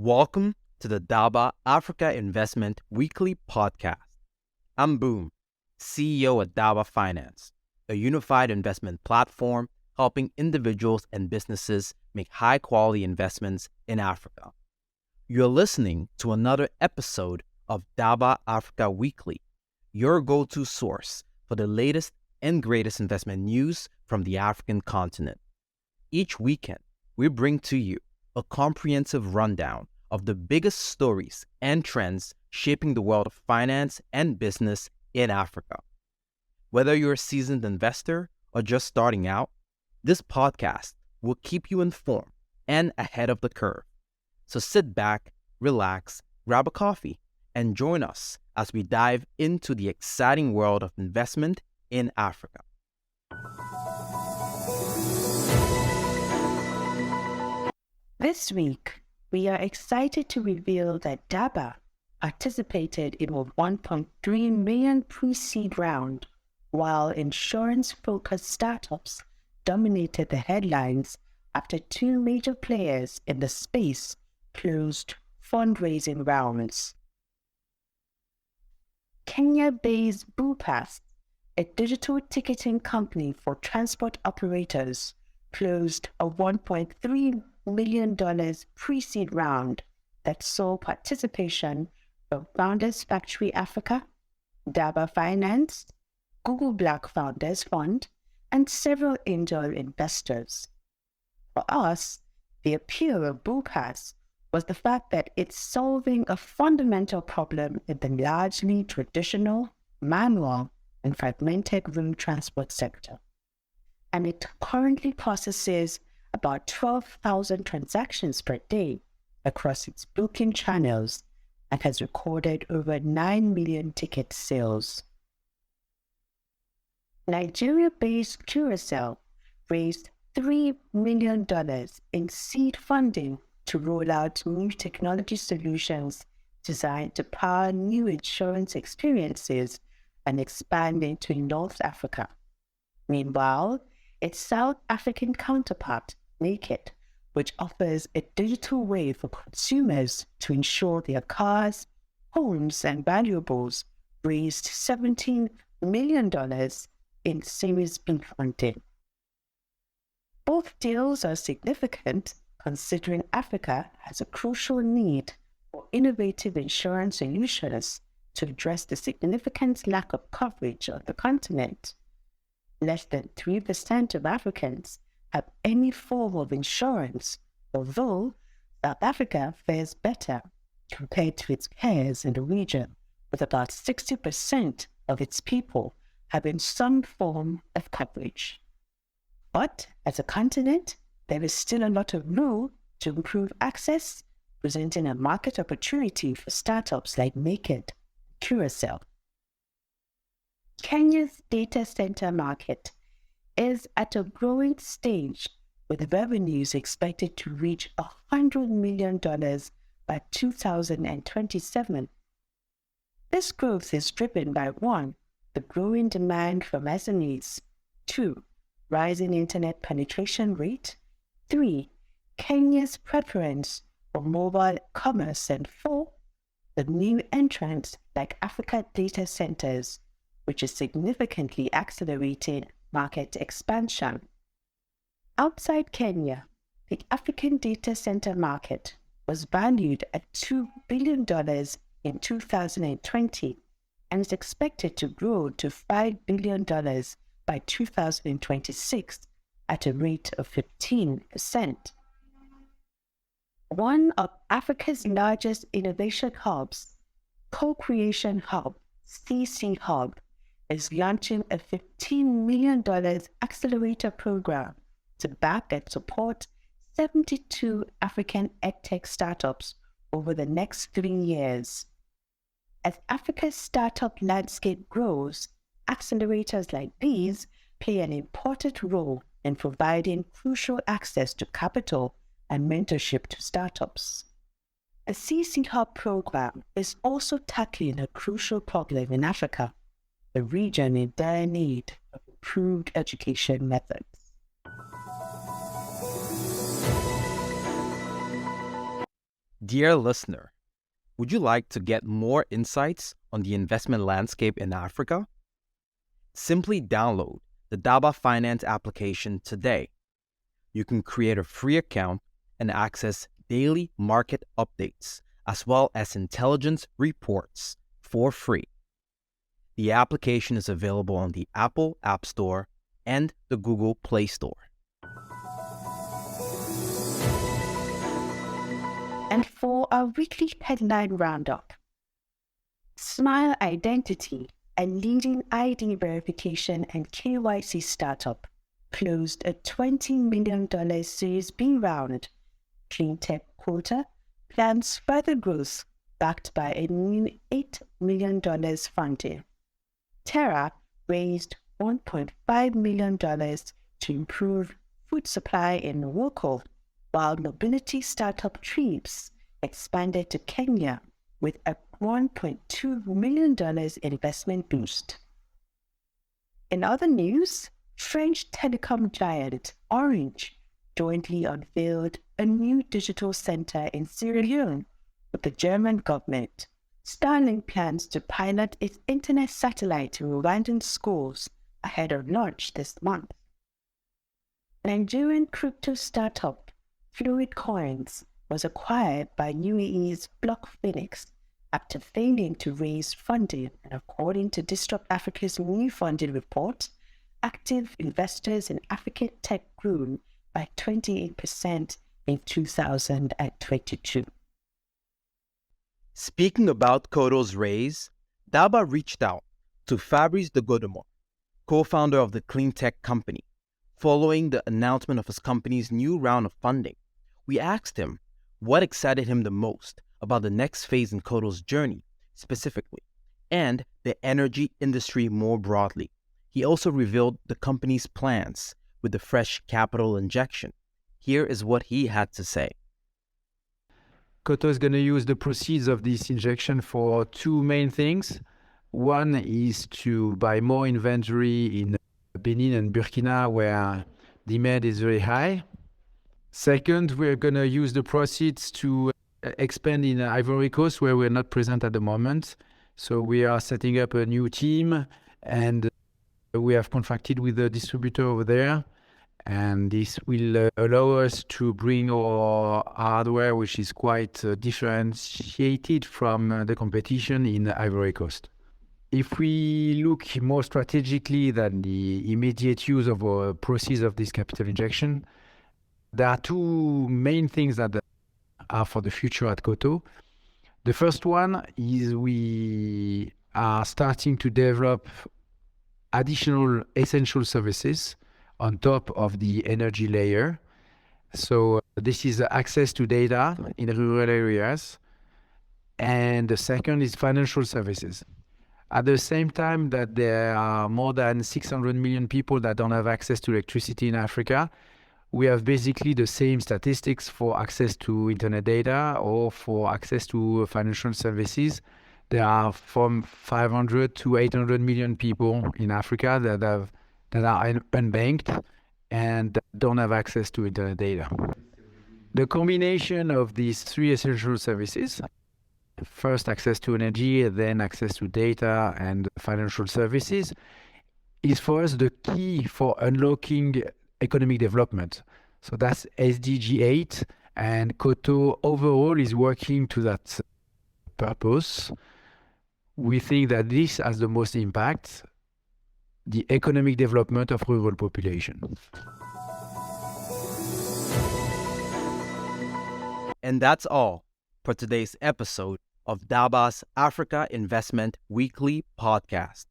Welcome to the Daba Africa Investment Weekly Podcast. I'm Boom, CEO at Daba Finance, a unified investment platform helping individuals and businesses make high-quality investments in Africa. You're listening to another episode of Daba Africa Weekly, your go-to source for the latest and greatest investment news from the African continent. Each weekend, we bring to you a comprehensive rundown of the biggest stories and trends shaping the world of finance and business in Africa. Whether you're a seasoned investor or just starting out, this podcast will keep you informed and ahead of the curve. So sit back, relax, grab a coffee, and join us as we dive into the exciting world of investment in Africa. This week, we are excited to reveal that Daba participated in a $1.3 million pre-seed round, while insurance-focused startups dominated the headlines after two major players in the space closed fundraising rounds. Kenya-based BuuPass, a digital ticketing company for transport operators, closed a $1.3 million pre-seed round that saw participation from Founders Factory Africa, Daba Finance, Google Black Founders Fund, and several angel investors. For us, the appeal of BuuPass was the fact that it's solving a fundamental problem in the largely traditional, manual, and fragmented road transport sector. And it currently processes about 12,000 transactions per day across its booking channels and has recorded over 9 million ticket sales. Nigeria-based Curacel raised $3 million in seed funding to roll out new technology solutions designed to power new insurance experiences and expand into North Africa. Meanwhile, its South African counterpart, Naked, which offers a digital way for consumers to insure their cars, homes, and valuables, raised $17 million in Series B funding. Both deals are significant considering Africa has a crucial need for innovative insurance solutions to address the significant lack of coverage of the continent. Less than 3% of Africans have any form of insurance, although South Africa fares better compared to its peers in the region, with about 60% of its people having some form of coverage. But as a continent, there is still a lot of room to improve access, presenting a market opportunity for startups like Naked, Curacel. Kenya's data center market is at a growing stage, with revenues expected to reach $100 million by 2027. This growth is driven by 1, the growing demand from SMEs, 2, rising internet penetration rate, 3, Kenya's preference for mobile commerce, and 4, the new entrants like Africa Data Centers, which is significantly accelerating market expansion. Outside Kenya, the African data center market was valued at $2 billion in 2020 and is expected to grow to $5 billion by 2026 at a rate of 15%. One of Africa's largest innovation hubs, Co-Creation Hub, CC Hub, is launching a $15 million accelerator program to back and support 72 African edtech startups over the next 3 years. As Africa's startup landscape grows, accelerators like these play an important role in providing crucial access to capital and mentorship to startups. A CC Hub program is also tackling a crucial problem in Africa, a region in dire need of improved education methods. Dear listener, would you like to get more insights on the investment landscape in Africa? Simply download the Daba Finance application today. You can create a free account and access daily market updates as well as intelligence reports for free. The application is available on the Apple App Store and the Google Play Store. And for our weekly headline roundup, Smile Identity, a leading ID verification and KYC startup, closed a $20 million Series B round. Cleantech Quota plans further growth backed by a new $8 million funding. Terra raised $1.5 million to improve food supply in Morocco, while mobility startup Trees expanded to Kenya with a $1.2 million investment boost. In other news, French telecom giant Orange jointly unveiled a new digital center in Sierra Leone with the German government. Starlink plans to pilot its internet satellite to Rwandan schools ahead of launch this month. Nigerian crypto startup Fluid Coins was acquired by UAE's Block Phoenix after failing to raise funding, and according to Disrupt Africa's new funding report, active investors in African tech grew by 28% in 2022. Speaking about Koto's raise, Daba reached out to Fabrice de Godemont, co-founder of the clean tech company. Following the announcement of his company's new round of funding, we asked him what excited him the most about the next phase in Koto's journey specifically, and the energy industry more broadly. He also revealed the company's plans with the fresh capital injection. Here is what he had to say. Koto is going to use the proceeds of this injection for two main things. One is to buy more inventory in Benin and Burkina, where demand is very high. Second, we're going to use the proceeds to expand in Ivory Coast, where we're not present at the moment. So we are setting up a new team, and we have contracted with a distributor over there. And this will allow us to bring our hardware, which is quite differentiated from the competition in Ivory Coast. If we look more strategically than the immediate use of our proceeds of this capital injection, there are two main things that are for the future at Koto. The first one is we are starting to develop additional essential services on top of the energy layer. So this is access to data in rural areas. And the second is financial services. At the same time that there are more than 600 million people that don't have access to electricity in Africa, we have basically the same statistics for access to internet data or for access to financial services. There are from 500 to 800 million people in Africa that are unbanked and don't have access to internet data. The combination of these three essential services, first access to energy, then access to data and financial services, is for us the key for unlocking economic development. So that's SDG 8, and Koto overall is working to that purpose. We think that this has the most impact, the economic development of rural population. And that's all for today's episode of Daba's Africa Investment Weekly Podcast.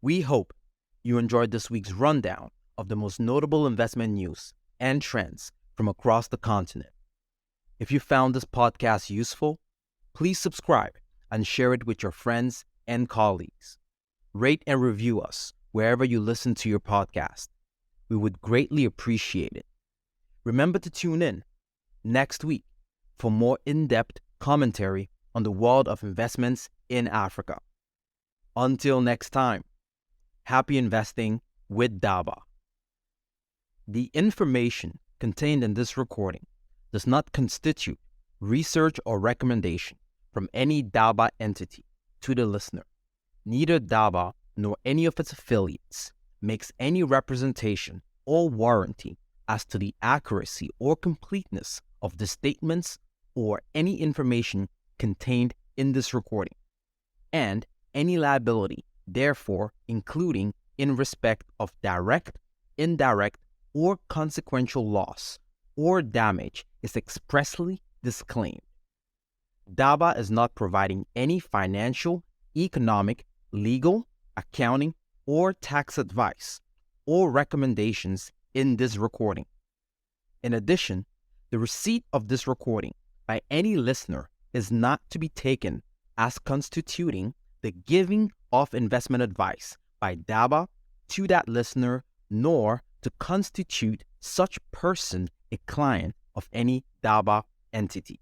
We hope you enjoyed this week's rundown of the most notable investment news and trends from across the continent. If you found this podcast useful, please subscribe and share it with your friends and colleagues. Rate and review us wherever you listen to your podcast. We would greatly appreciate it. Remember to tune in next week for more in-depth commentary on the world of investments in Africa. Until next time, happy investing with Daba. The information contained in this recording does not constitute research, or recommendation from any Daba entity to the listener. Neither Daba nor any of its affiliates makes any representation or warranty as to the accuracy or completeness of the statements or any information contained in this recording, and any liability, therefore, including in respect of direct, indirect, or consequential loss or damage, is expressly disclaimed. Daba is not providing any financial, economic, legal, accounting, or tax advice or recommendations in this recording. In addition, the receipt of this recording by any listener is not to be taken as constituting the giving of investment advice by Daba to that listener, nor to constitute such person a client of any Daba entity.